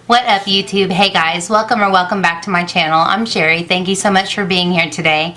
What up, YouTube? Hey guys, welcome back to my channel. I'm Sherry. Thank you so much for being here today.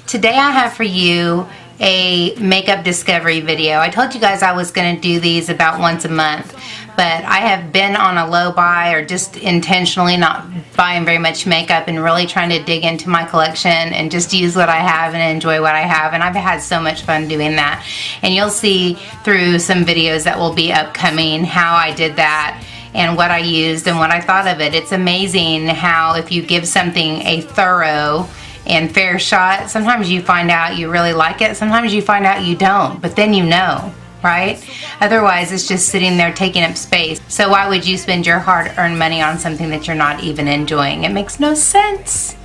Today I have for you a makeup discovery video. I told you guys I was going to do these about once a month, but I have been on a low buy or just intentionally not buying very much makeup and really trying to dig into my collection and just use what I have and enjoy what I have, and I've had so much fun doing that. And you'll see through some videos that will be upcoming how I did that and what I used and what I thought of it. It's amazing how if you give something a thorough and fair shot, sometimes you find out you really like it, sometimes you find out you don't, but then you know, right? Otherwise it's just sitting there taking up space. So why would you spend your hard-earned money on something that you're not even enjoying? It makes no sense,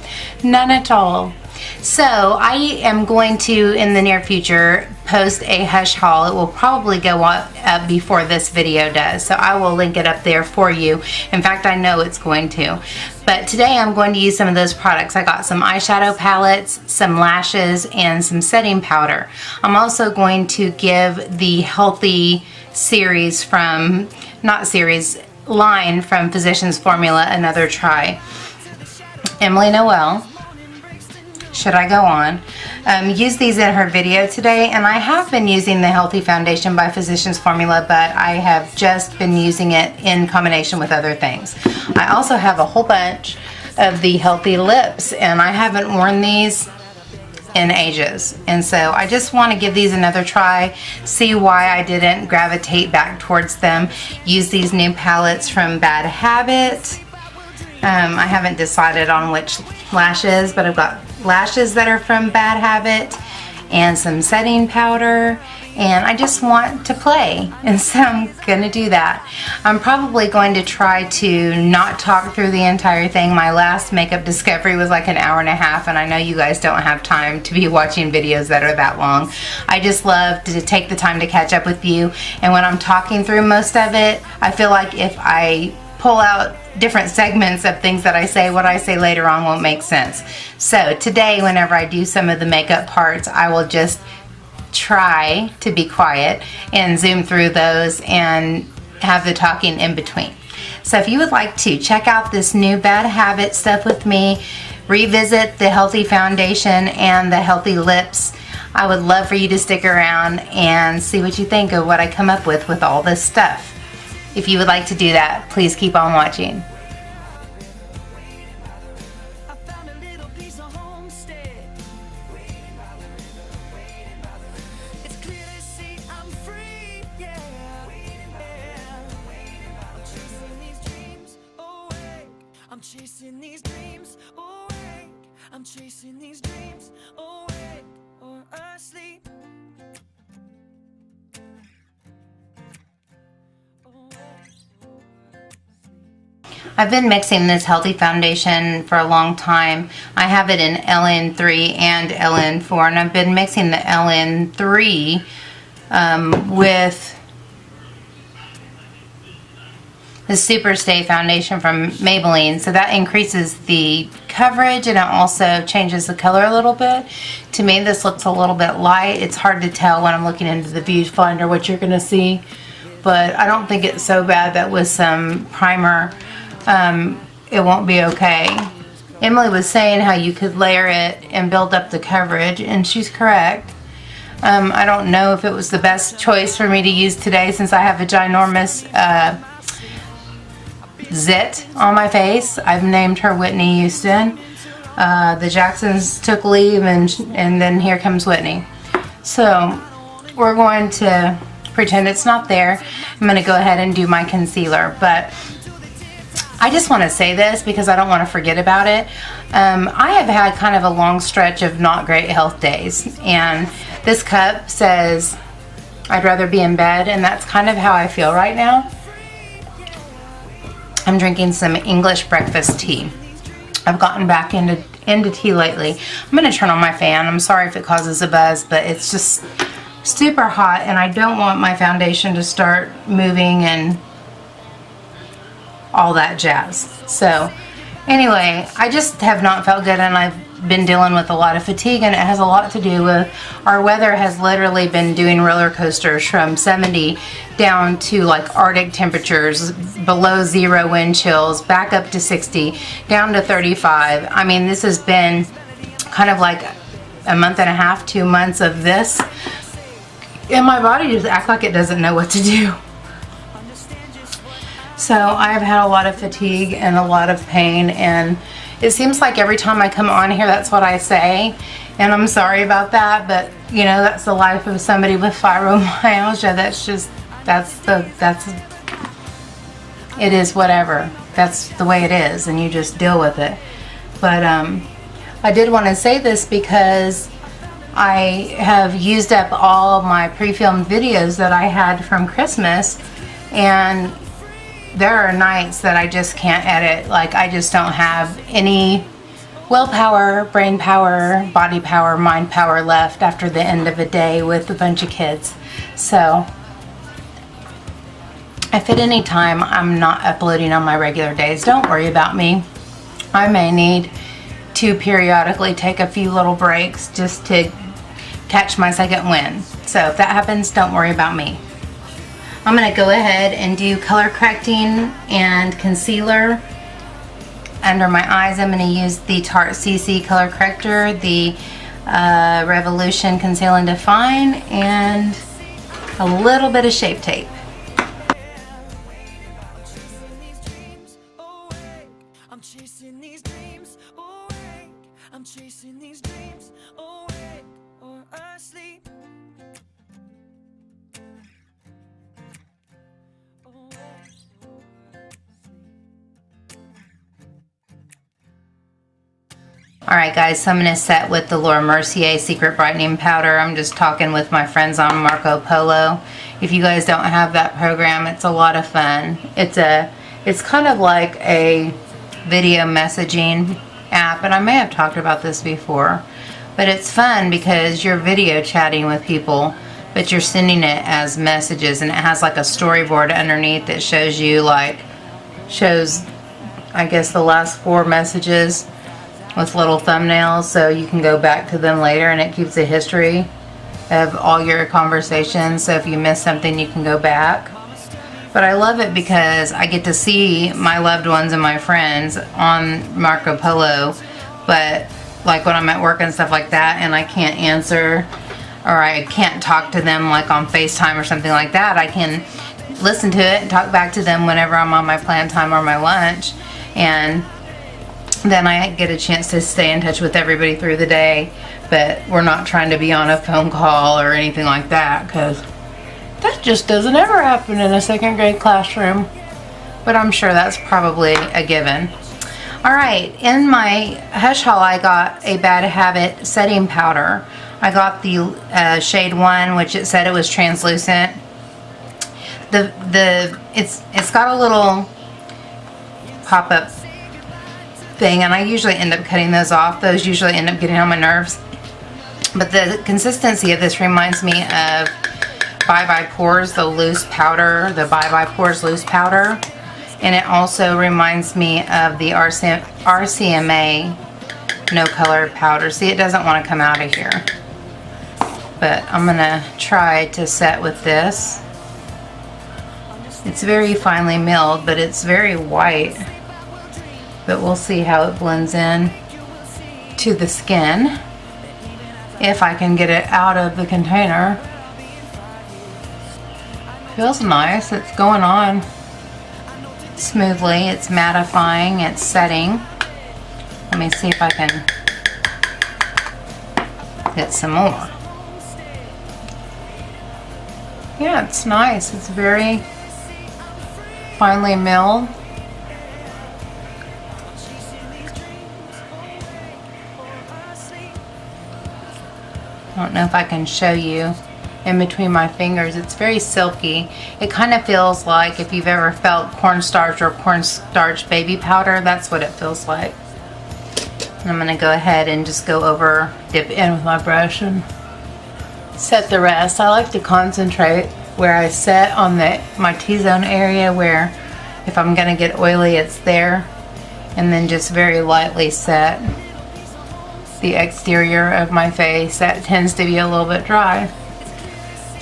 none at all. So I am going to, in the near future, post a Hush haul. It will probably go up before this video does, so I will link it up there for you. In fact, I know it's going to. But today I'm going to use some of those products. I got some eyeshadow palettes, some lashes, and some setting powder. I'm also going to give the Healthy series from, not series, line from Physicians Formula another try. Emily Noel, should I go on, used these in her video today, and I have been using the Healthy Foundation by Physicians Formula, but I have just been using it in combination with other things. I also have a whole bunch of the Healthy Lips, and I haven't worn these in ages, and so I just want to give these another try, see why I didn't gravitate back towards them. Use these new palettes from Bad Habit. I haven't decided on which lashes, but I've got lashes that are from Bad Habit and some setting powder, and I just want to play, and so I'm gonna do that. I'm probably going to try to not talk through the entire thing. My last makeup discovery was like an hour and a half, and I know you guys don't have time to be watching videos that are that long. I just love to take the time to catch up with you, and when I'm talking through most of it, I feel like if I pull out different segments of things that I say, what I say later on won't make sense. So today, whenever I do some of the makeup parts, I will just try to be quiet and zoom through those and have the talking in between. So if you would like to check out this new Bad Habit stuff with me, revisit the Healthy Foundation and the Healthy Lips, I would love for you to stick around and see what you think of what I come up with all this stuff. If you would like to do that, please keep on watching. I'm chasing these dreams awake. I'm chasing these dreams awake or asleep. I've been mixing this Healthy Foundation for a long time. I have it in LN3 and LN4, and I've been mixing the LN3 with the Super Stay Foundation from Maybelline, so that increases the coverage and it also changes the color a little bit. To me, this looks a little bit light. It's hard to tell when I'm looking into the viewfinder what you're going to see, but I don't think it's so bad that with some primer it won't be okay. Emily was saying how you could layer it and build up the coverage, and she's correct. I don't know if it was the best choice for me to use today since I have a ginormous zit on my face. I've named her Whitney Houston. The Jacksons took leave, and then here comes Whitney. So we're going to pretend it's not there. I'm going to go ahead and do my concealer, but I just want to say this because I don't want to forget about it. I have had kind of a long stretch of not great health days, and this cup says I'd rather be in bed, and that's kind of how I feel right now. I'm drinking some English breakfast tea. I've gotten back into tea lately. I'm going to turn on my fan. I'm sorry if it causes a buzz, but it's just super hot, and I don't want my foundation to start moving and all that jazz. So anyway, I just have not felt good, and I've been dealing with a lot of fatigue, and it has a lot to do with our weather has literally been doing roller coasters from 70 down to like Arctic temperatures, below zero wind chills, back up to 60, down to 35. I mean, this has been kind of like a month and a half, 2 months of this, and my body just acts like it doesn't know what to do. So I've had a lot of fatigue and a lot of pain, and it seems like every time I come on here, that's what I say, and I'm sorry about that, but you know, that's the life of somebody with fibromyalgia. It is whatever. That's the way it is, and you just deal with it. But I did want to say this because I have used up all my pre-filmed videos that I had from Christmas, and there are nights that I just can't edit. Like, I just don't have any willpower, brain power, body power, mind power left after the end of a day with a bunch of kids. So if at any time I'm not uploading on my regular days, don't worry about me. I may need to periodically take a few little breaks just to catch my second wind. So if that happens, don't worry about me. I'm going to go ahead and do color correcting and concealer under my eyes. I'm going to use the Tarte CC color corrector, the Revolution Conceal and Define, and a little bit of Shape Tape. I'm chasing these dreams awake. I'm chasing these dreams awake or asleep. Alright guys, so I'm going to set with the Laura Mercier Secret Brightening Powder. I'm just talking with my friends on Marco Polo. If you guys don't have that program, it's a lot of fun. It's kind of like a video messaging app, and I may have talked about this before, but it's fun because you're video chatting with people, but you're sending it as messages, and it has like a storyboard underneath that shows you I guess the last 4 messages with little thumbnails, so you can go back to them later, and it keeps a history of all your conversations, so if you miss something you can go back. But I love it because I get to see my loved ones and my friends on Marco Polo, but like when I'm at work and stuff like that and I can't answer or I can't talk to them like on FaceTime or something like that, I can listen to it and talk back to them whenever I'm on my plan time or my lunch, and then I get a chance to stay in touch with everybody through the day. But we're not trying to be on a phone call or anything like that, because that just doesn't ever happen in a 2nd grade classroom. But I'm sure that's probably a given. Alright, in my Hush haul I got a Bad Habit setting powder. I got the shade 1, which it said it was translucent. It's got a little pop-up thing, and I usually end up cutting those off. Those usually end up getting on my nerves. But the consistency of this reminds me of Bye Bye Pores, the loose powder, the Bye Bye Pores loose powder. And it also reminds me of the RCMA no color powder. See, it doesn't want to come out of here. But I'm going to try to set with this. It's very finely milled, but it's very white. But we'll see how it blends in to the skin, if I can get it out of the container. Feels nice. It's going on smoothly. It's mattifying. It's setting. Let me see if I can get some more. Yeah, it's nice. It's very finely milled. I don't know if I can show you in between my fingers. It's very silky. It kind of feels like if you've ever felt cornstarch or cornstarch baby powder, that's what it feels like. And I'm going to go ahead and just go over, dip in with my brush and set the rest. I like to concentrate where I set on my T-zone area, where if I'm going to get oily, it's there. And then just very lightly set. the exterior of my face that tends to be a little bit dry.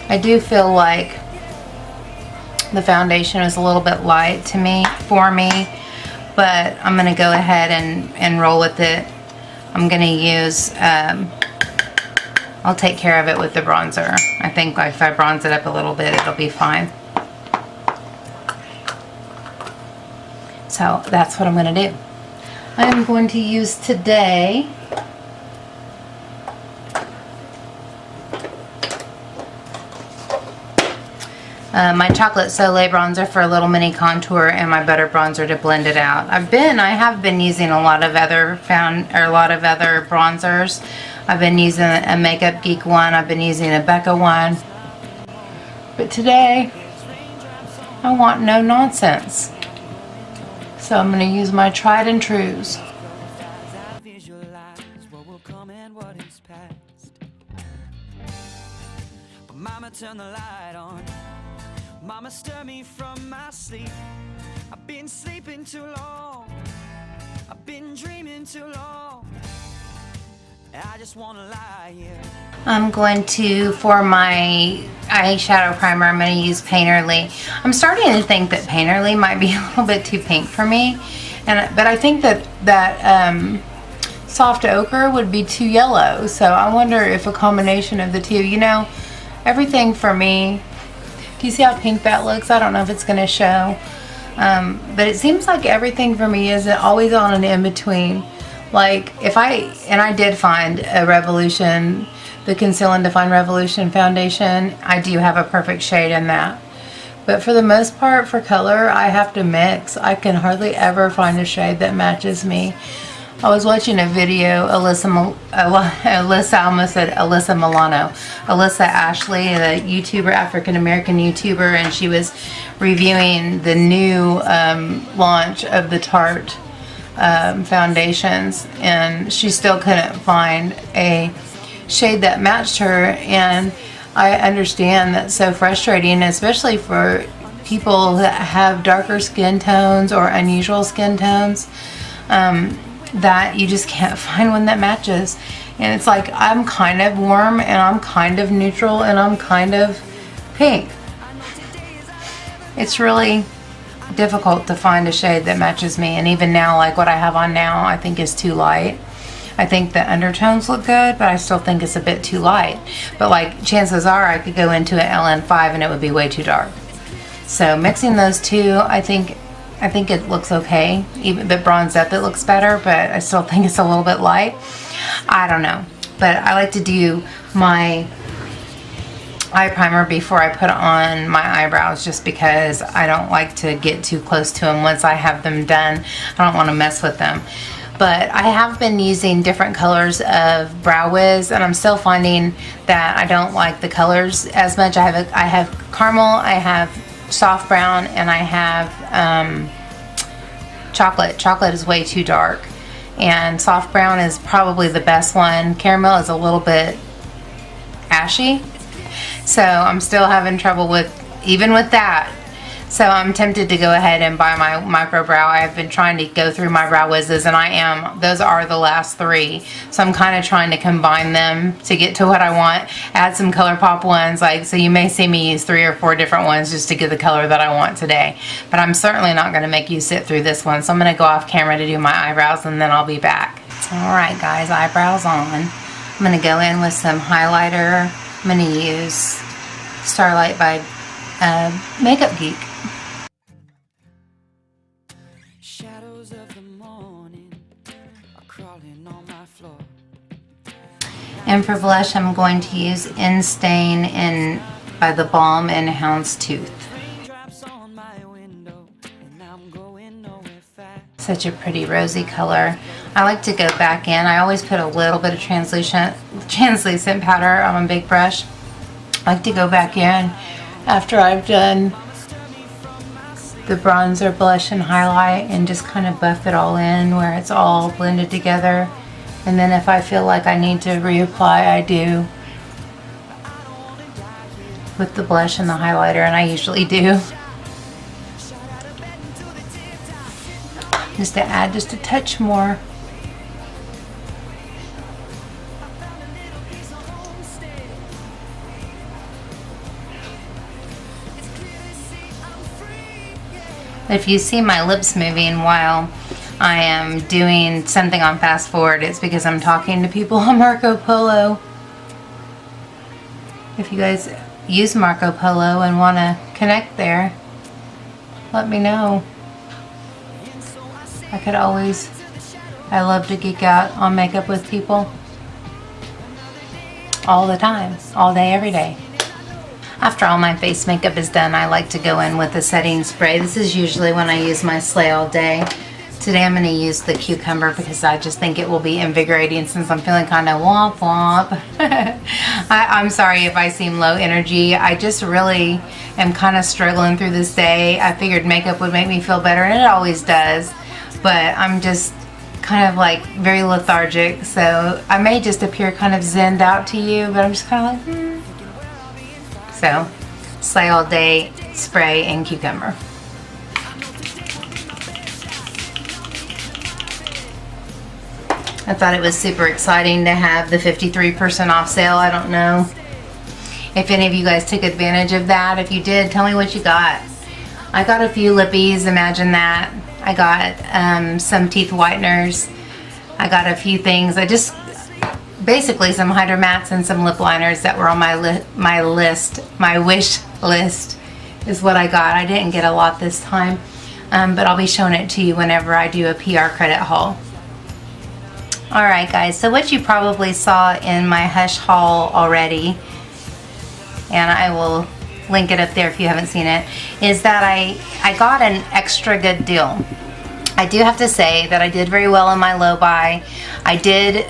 I do feel like the foundation is a little bit light for me, but I'm going to go ahead and roll with it. I'm going to use, I'll take care of it with the bronzer. I think like if I bronze it up a little bit, it'll be fine. So that's what I'm going to do. I'm going to use today my Chocolate Soleil bronzer for a little mini contour and my butter bronzer to blend it out. I have been using a lot of other bronzers. I've been using a Makeup Geek one. I've been using a Becca one. But today, I want no nonsense. So I'm going to use my tried and trues. Mama, turn the light on. Mama, stir me from my sleep. I've been sleeping too long. I've been dreaming too long. I just wanna lie here. I'm going to, for my eyeshadow primer, I'm going to use Painterly. I'm starting to think that Painterly might be a little bit too pink for me, but I think that soft ochre would be too yellow. So I wonder if a combination of the two, you know, everything for me. Do you see how pink that looks? I don't know if it's going to show, but it seems like everything for me is always on an in-between. Like if I did find a Revolution, the Conceal and Define Revolution foundation, I do have a perfect shade in that. But for the most part, for color, I have to mix. I can hardly ever find a shade that matches me. I was watching a video, Alyssa Milano, Alyssa Ashley, the YouTuber, African-American YouTuber, and she was reviewing the new launch of the Tarte foundations, and she still couldn't find a shade that matched her, and I understand that's so frustrating, especially for people that have darker skin tones or unusual skin tones. That you just can't find one that matches. And it's like I'm kind of warm and I'm kind of neutral and I'm kind of pink. It's really difficult to find a shade that matches me, and even now, like what I have on now, I think is too light. I think the undertones look good, but I still think it's a bit too light. But like chances are I could go into an LN5 and it would be way too dark. So mixing those two, I think it looks okay. Even the bronzed up, it looks better, but I still think it's a little bit light. I don't know. But I like to do my eye primer before I put on my eyebrows, just because I don't like to get too close to them once I have them done. I don't want to mess with them. But I have been using different colors of Brow Wiz, and I'm still finding that I don't like the colors as much. I have caramel, I have soft brown, and I have chocolate. Chocolate is way too dark, and soft brown is probably the best one. Caramel is a little bit ashy, so I'm still having trouble even with that. So I'm tempted to go ahead and buy my micro brow. I've been trying to go through my Brow Wizzes, and those are the last three. So I'm kind of trying to combine them to get to what I want. Add some ColourPop ones, so you may see me use 3 or 4 different ones just to get the color that I want today. But I'm certainly not going to make you sit through this one. So I'm going to go off camera to do my eyebrows, and then I'll be back. Alright guys, eyebrows on. I'm going to go in with some highlighter. I'm going to use Starlight by Makeup Geek. Shadows of the morning are crawling on my floor. And for blush, I'm going to use In Stain by the Balm in Houndstooth. Such a pretty rosy color. I like to go back in. I always put a little bit of translucent powder on a big brush. I like to go back in after I've done the bronzer, blush, and highlight, and just kind of buff it all in where it's all blended together. And then if I feel like I need to reapply, I do with the blush and the highlighter, and I usually do. Just to add just a touch more. If you see my lips moving while I am doing something on fast forward, it's because I'm talking to people on Marco Polo. If you guys use Marco Polo and want to connect there, let me know. I love to geek out on makeup with people all the time, all day, every day. After all my face makeup is done, I like to go in with a setting spray. This is usually when I use my Slay All Day. Today I'm going to use the cucumber because I just think it will be invigorating since I'm feeling kind of womp womp. I'm sorry if I seem low energy. I just really am kind of struggling through this day. I figured makeup would make me feel better, and it always does. But I'm just kind of like very lethargic, so I may just appear kind of zenned out to you, but I'm just kind of like, So, Slay All Day spray and cucumber. I thought it was super exciting to have the 53% off sale. I don't know if any of you guys took advantage of that. If you did, tell me what you got. I got a few lippies, imagine that. I got some teeth whiteners. I got a few things. Basically some hydro mats and some lip liners that were on my wish list is what I got. I didn't get a lot this time, but I'll be showing it to you whenever I do a PR credit haul. Alright guys, so what you probably saw in my Hush haul already, and I will link it up there if you haven't seen it, is that I got an extra good deal. I do have to say that I did very well in my low buy. I did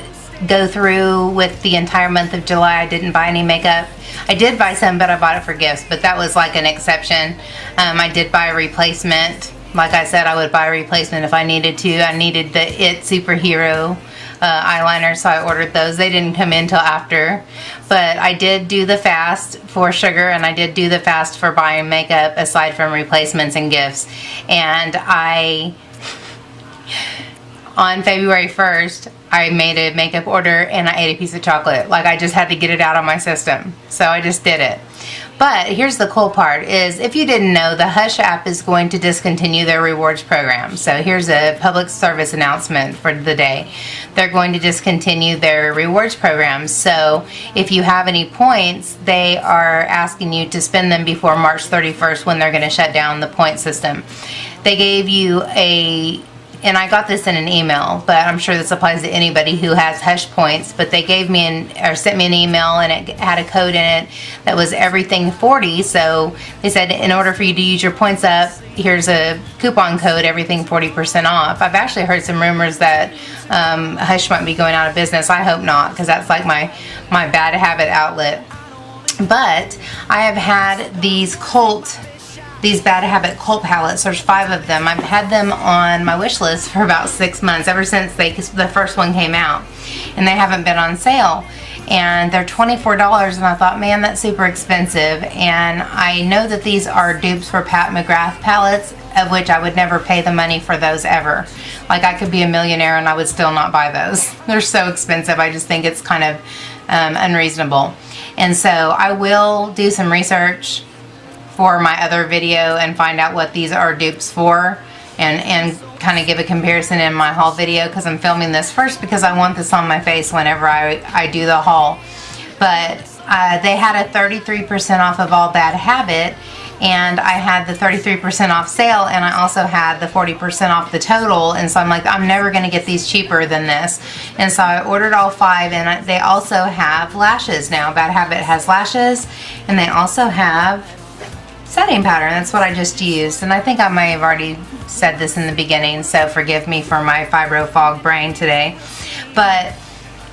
go through with the entire month of July. I didn't buy any makeup. I did buy some, but I bought it for gifts, but that was like an exception. I did buy a replacement. Like I said, I would buy a replacement if I needed to. I needed the It Superhero eyeliner, so I ordered those. They didn't come in till after, but I did do the fast for sugar, and I did do the fast for buying makeup aside from replacements and gifts. And on February 1st, I made a makeup order and I ate a piece of chocolate. Like, I just had to get it out of my system, so I just did it. But here's the cool part is, if you didn't know, the Hush app is going to discontinue their rewards program. So here's a public service announcement for the day. They're going to discontinue their rewards program. So if you have any points, they are asking you to spend them before March 31st when they're going to shut down the point system. They gave you and I got this in an email, but I'm sure this applies to anybody who has Hush points, but they gave me sent me an email, and it had a code in it that was everything 40. So they said, in order for you to use your points up, here's a coupon code, everything 40% off. I've actually heard some rumors that Hush might be going out of business. I hope not, because that's like my bad habit outlet. But I have had these Bad Habit Cult palettes. There's 5 of them. I've had them on my wish list for about 6 months, ever since the first one came out, and they haven't been on sale. And they're $24, and I thought, man, that's super expensive. And I know that these are dupes for Pat McGrath palettes, of which I would never pay the money for those ever. Like, I could be a millionaire and I would still not buy those. They're so expensive. I just think it's kind of unreasonable. And so I will do some research for my other video and find out what these are dupes for, and kind of give a comparison in my haul video, because I'm filming this first because I want this on my face whenever I do the haul. But they had a 33% off of all Bad Habit, and I had the 33% off sale, and I also had the 40% off the total. And so I'm like, I'm never going to get these cheaper than this. And so I ordered all 5, and they also have lashes now. Bad Habit has lashes, and they also have setting powder, and that's what I just used. And I think I may have already said this in the beginning, so forgive me for my fibro fog brain today. But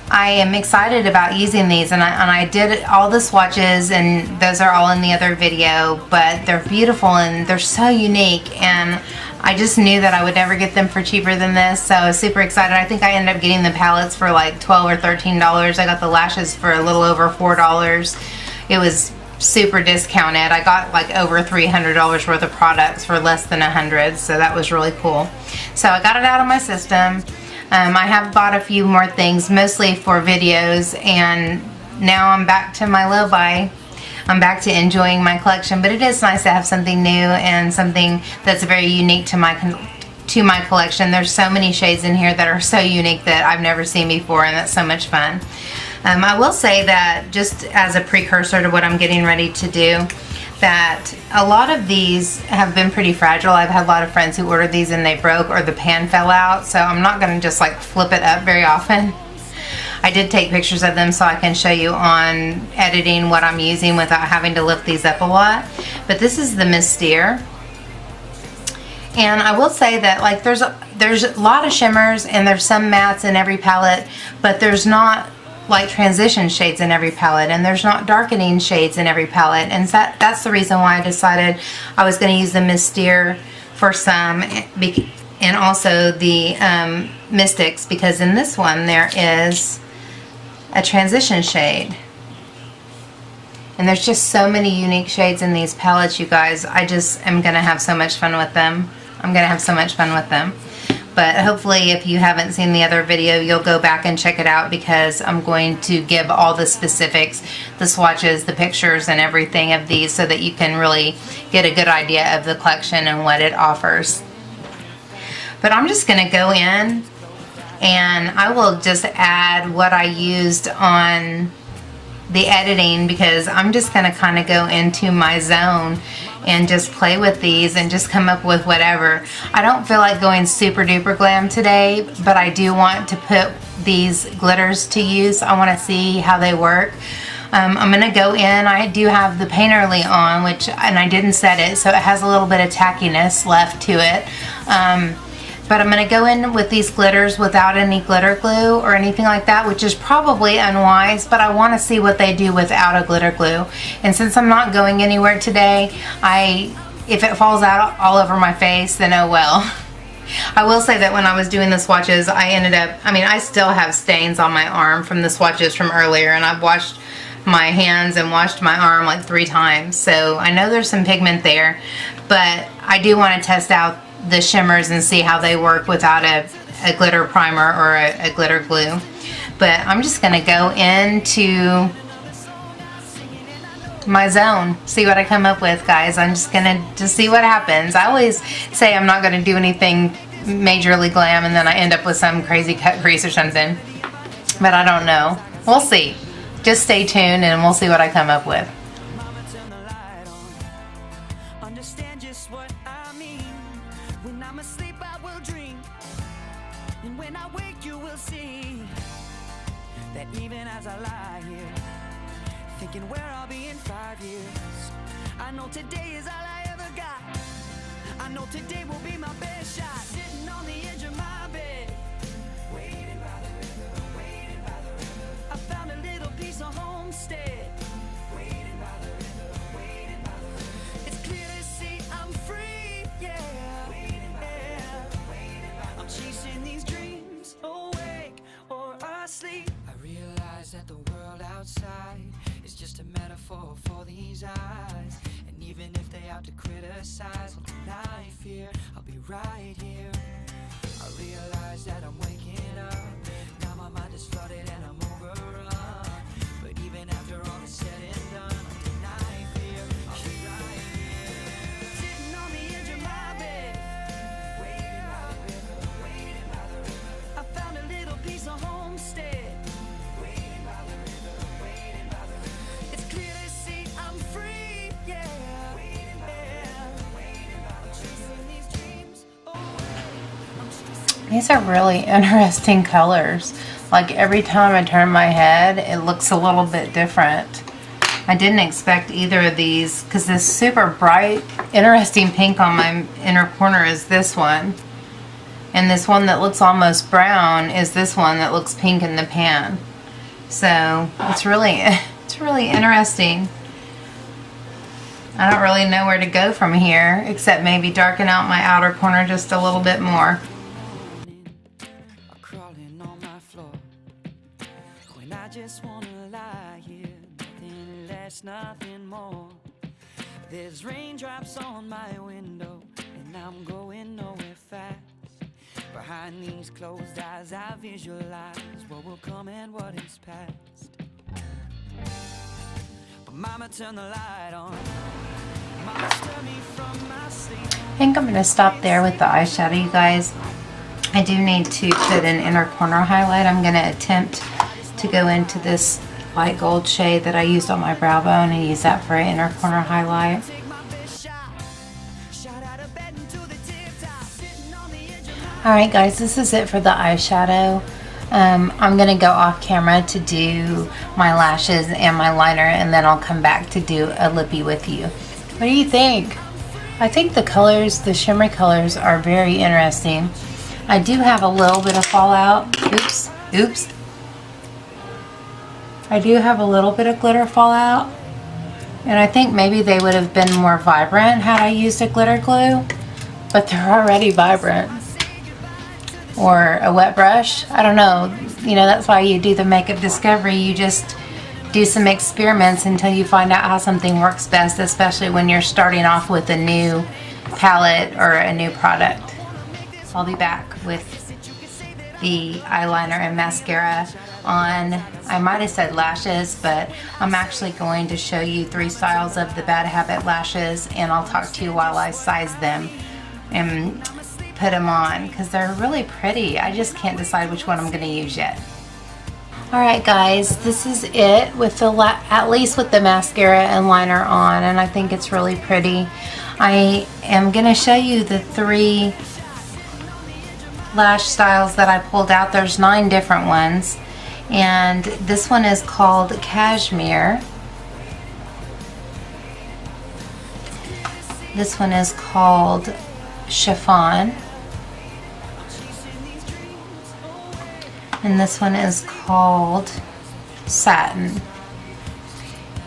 I am excited about using these, and I did all the swatches, and those are all in the other video, but they're beautiful and they're so unique, and I just knew that I would never get them for cheaper than this, so I was super excited. I think I ended up getting the palettes for like $12 or $13. I got the lashes for a little over $4. It was super discounted. I got like over $300 worth of products for less than $100, so that was really cool. So I got it out of my system. I have bought a few more things, mostly for videos, and now I'm back to my low buy. I'm back to enjoying my collection, but it is nice to have something new and something that's very unique to my collection. There's so many shades in here that are so unique that I've never seen before, and that's so much fun. I will say that just as a precursor to what I'm getting ready to do, that a lot of these have been pretty fragile. I've had a lot of friends who ordered these and they broke or the pan fell out, so I'm not going to just like flip it up very often. I did take pictures of them so I can show you on editing what I'm using without having to lift these up a lot. But this is the Mystere. And I will say that like there's a lot of shimmers and there's some mattes in every palette, but there's not like transition shades in every palette, and there's not darkening shades in every palette, and that's the reason why I decided I was going to use the Mystere for some, and also the Mystics, because in this one there is a transition shade, and there's just so many unique shades in these palettes, you guys. I just am going to have so much fun with them. But hopefully if you haven't seen the other video, you'll go back and check it out, because I'm going to give all the specifics, the swatches, the pictures, and everything of these so that you can really get a good idea of the collection and what it offers. But I'm just going to go in and I will just add what I used on the editing, because I'm just going to kind of go into my zone and just play with these and just come up with whatever. I don't feel like going super duper glam today, but I do want to put these glitters to use. I want to see how they work. I'm going to go in. I do have the Painterly on, and I didn't set it, so it has a little bit of tackiness left to it. But I'm going to go in with these glitters without any glitter glue or anything like that, which is probably unwise, but I want to see what they do without a glitter glue. And since I'm not going anywhere today, if it falls out all over my face, then oh well. I will say that when I was doing the swatches, I still have stains on my arm from the swatches from earlier, and I've washed my hands and washed my arm like 3 times. So I know there's some pigment there, but I do want to test out the shimmers and see how they work without a glitter primer or a glitter glue. But I'm just going to go into my zone, see what I come up with, guys. I'm just going to see what happens. I always say I'm not going to do anything majorly glam, and then I end up with some crazy cut crease or something. But I don't know. We'll see. Just stay tuned and we'll see what I come up with. Even as I lie here, thinking where I'll be in 5 years, I know today is all I ever got. I know today will be my best shot. Sitting on the edge of my bed, waiting by the river, waiting by the river. I found a little piece of homestead, waiting by the river, waiting by the river. It's clear to see I'm free, yeah, waiting by the river, waiting by the river. I'm chasing these dreams, awake or asleep. That the world outside is just a metaphor for these eyes, and even if they out to criticize, I'll deny fear, I'll be right here. I realize that I'm waking up, now my mind is flooded and I'm overrun, but even after all is said and done, I'll deny fear, I'll be right here. Sitting on the edge of my bed, waiting by the river, waiting by the river. I found a little piece of homestead, These are really interesting colors. Like every time I turn my head, it looks a little bit different. I didn't expect either of these, because this super bright, interesting pink on my inner corner is this one. And this one that looks almost brown is this one that looks pink in the pan. So it's really interesting. I don't really know where to go from here, except maybe darken out my outer corner just a little bit more. Just wanna lie here, nothing less, nothing more. There's raindrops on my window, and I'm going nowhere fast. Behind these closed eyes, I visualize what will come and what is past. But Mama turn the light on. Mama stir me from my sleep. I think I'm going to stop there with the eyeshadow, you guys. I do need to put an inner corner highlight. I'm going to attempt to go into this light gold shade that I used on my brow bone and use that for an inner corner highlight. Alright guys, this is it for the eyeshadow. I'm going to go off camera to do my lashes and my liner, and then I'll come back to do a lippy with you. What do you think? I think the colors, the shimmery colors, are very interesting. I do have a little bit of fallout. Oops. I do have a little bit of glitter fallout. And I think maybe they would have been more vibrant had I used a glitter glue. But they're already vibrant. Or a wet brush. I don't know. You know, that's why you do the makeup discovery. You just do some experiments until you find out how something works best, especially when you're starting off with a new palette or a new product. I'll be back with the eyeliner and mascara on. I might have said lashes, but I'm actually going to show you 3 styles of the Bad Habit lashes, and I'll talk to you while I size them and put them on because they're really pretty. I just can't decide which one I'm going to use yet. Alright guys, this is it with the at least with the mascara and liner on, and I think it's really pretty. I am going to show you the 3 lash styles that I pulled out. There's 9 different ones, and this one is called Cashmere. This one is called Chiffon. And this one is called Satin.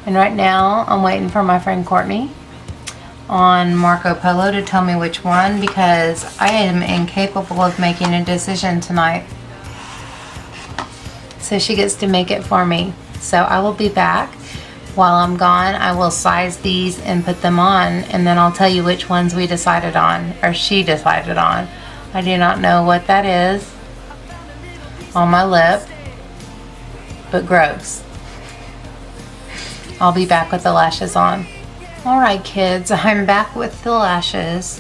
And right now I'm waiting for my friend Courtney on Marco Polo to tell me which one, because I am incapable of making a decision tonight. So she gets to make it for me. So I will be back. While I'm gone, I will size these and put them on, and then I'll tell you which ones we decided on, or she decided on. I do not know what that is on my lip, but gross. I'll be back with the lashes on. Alright kids, I'm back with the lashes.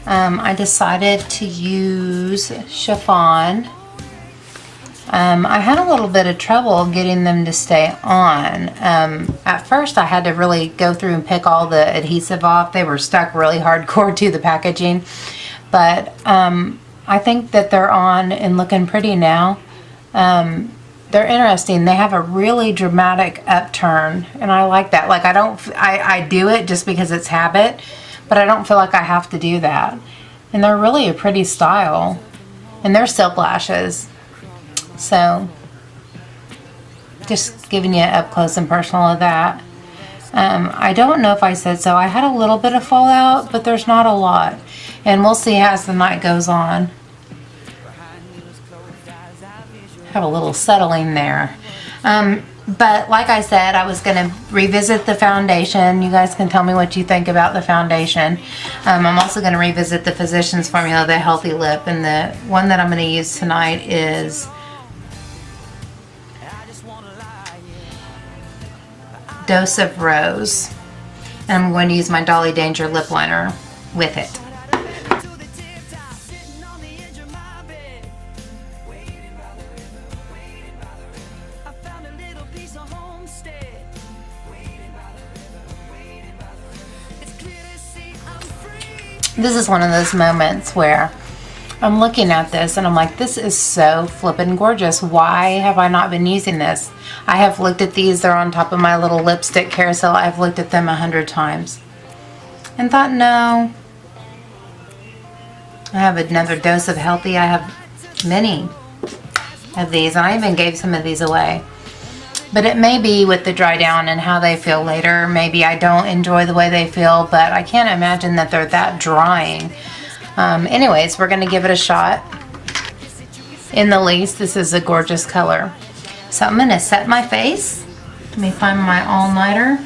I decided to use Chiffon. I had a little bit of trouble getting them to stay on. At first I had to really go through and pick all the adhesive off. They were stuck really hardcore to the packaging. But I think that they're on and looking pretty now. They're interesting. They have a really dramatic upturn, and I like that. Like I do it just because it's habit, but I don't feel like I have to do that. And they're really a pretty style, and they're silk lashes. So just giving you up close and personal of that. I don't know if I said so. I had a little bit of fallout, but there's not a lot, and we'll see as the night goes on. Have a little settling there. But like I said, I was going to revisit the foundation. You guys can tell me what you think about the foundation. I'm also going to revisit the Physicians Formula, the Healthy Lip, and the one that I'm going to use tonight is Dose of Rose. And I'm going to use my Dolly Danger lip liner with it. This is one of those moments where I'm looking at this and I'm like, this is so flippin' gorgeous. Why have I not been using this? I have looked at these. They're on top of my little lipstick carousel. I've looked at them 100 times and thought, no. I have another Dose of Healthy. I have many of these, and I even gave some of these away. But it may be with the dry down and how they feel later. Maybe I don't enjoy the way they feel, but I can't imagine that they're that drying. Anyways, we're going to give it a shot. In the least, this is a gorgeous color. So I'm going to set my face. Let me find my all-nighter.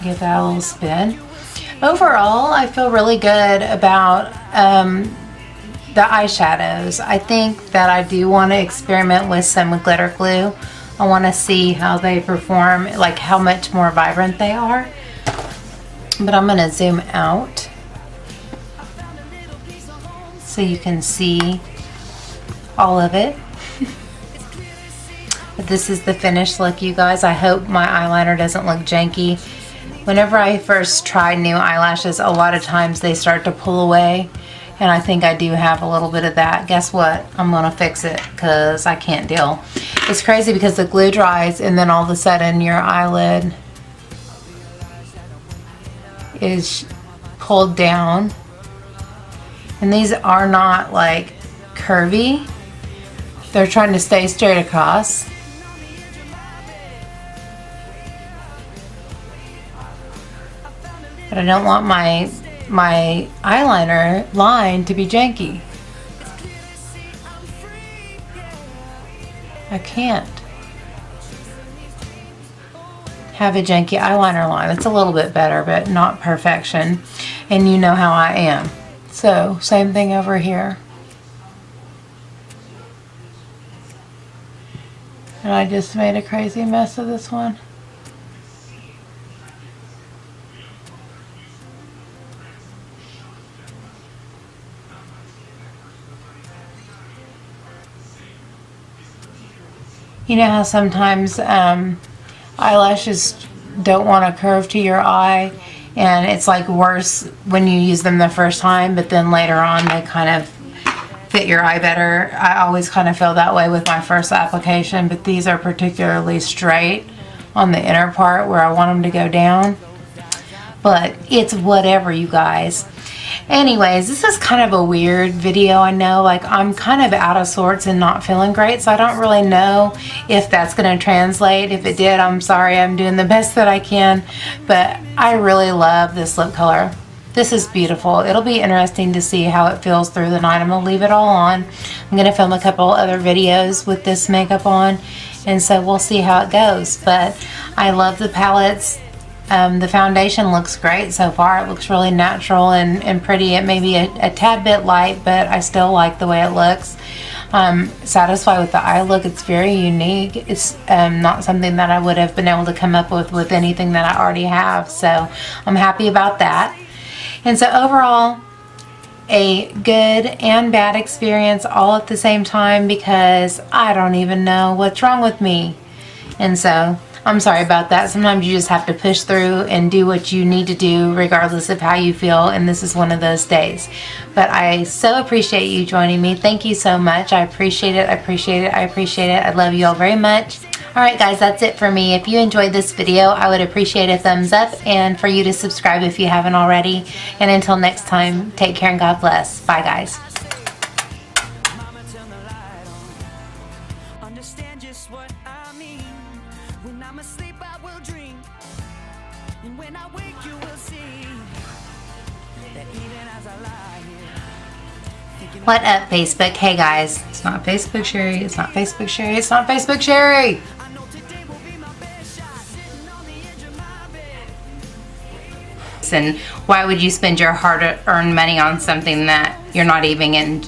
Give that a little spin. Overall, I feel really good about the eyeshadows, I think that I do want to experiment with some glitter glue. I want to see how they perform, like how much more vibrant they are. But I'm going to zoom out so you can see all of it. But this is the finished look, you guys. I hope my eyeliner doesn't look janky. Whenever I first try new eyelashes, a lot of times they start to pull away, and I think I do have a little bit of that. Guess what? I'm gonna fix it because I can't deal. It's crazy because the glue dries and then all of a sudden your eyelid is pulled down, and these are not like curvy. They're trying to stay straight across. But I don't want my eyeliner line to be janky. I can't have a janky eyeliner line. It's a little bit better, but not perfection. And you know how I am. So, same thing over here. And I just made a crazy mess of this one. You know how sometimes eyelashes don't want to curve to your eye, and it's like worse when you use them the first time, but then later on they kind of fit your eye better. I always kind of feel that way with my first application, but these are particularly straight on the inner part where I want them to go down. But it's whatever, you guys. Anyways, this is kind of a weird video, I know. Like, I'm kind of out of sorts and not feeling great, so I don't really know if that's going to translate. If it did, I'm sorry. I'm doing the best that I can, but I really love this lip color. This is beautiful. It'll be interesting to see how it feels through the night. I'm going to leave it all on. I'm going to film a couple other videos with this makeup on, and so we'll see how it goes. But I love the palettes. The foundation looks great so far. It looks really natural and pretty. It may be a tad bit light, but I still like the way it looks. Satisfied with the eye look. It's very unique. It's not something that I would have been able to come up with anything that I already have. So I'm happy about that. And so overall, a good and bad experience all at the same time, because I don't even know what's wrong with me. And so I'm sorry about that. Sometimes you just have to push through and do what you need to do regardless of how you feel, and this is one of those days. But I so appreciate you joining me. Thank you so much. I appreciate it. I appreciate it. I appreciate it. I love you all very much. Alright guys, that's it for me. If you enjoyed this video, I would appreciate a thumbs up, and for you to subscribe if you haven't already. And until next time, take care and God bless. Bye guys. Understand just what I mean. When I'm asleep, I will dream, and when I wake, you will see that even as I lie here. What up, Facebook? Hey guys, it's not Facebook Sherri. It's not Facebook Sherri. It's not Facebook Sherri. And why would you spend your hard-earned money on something that you're not even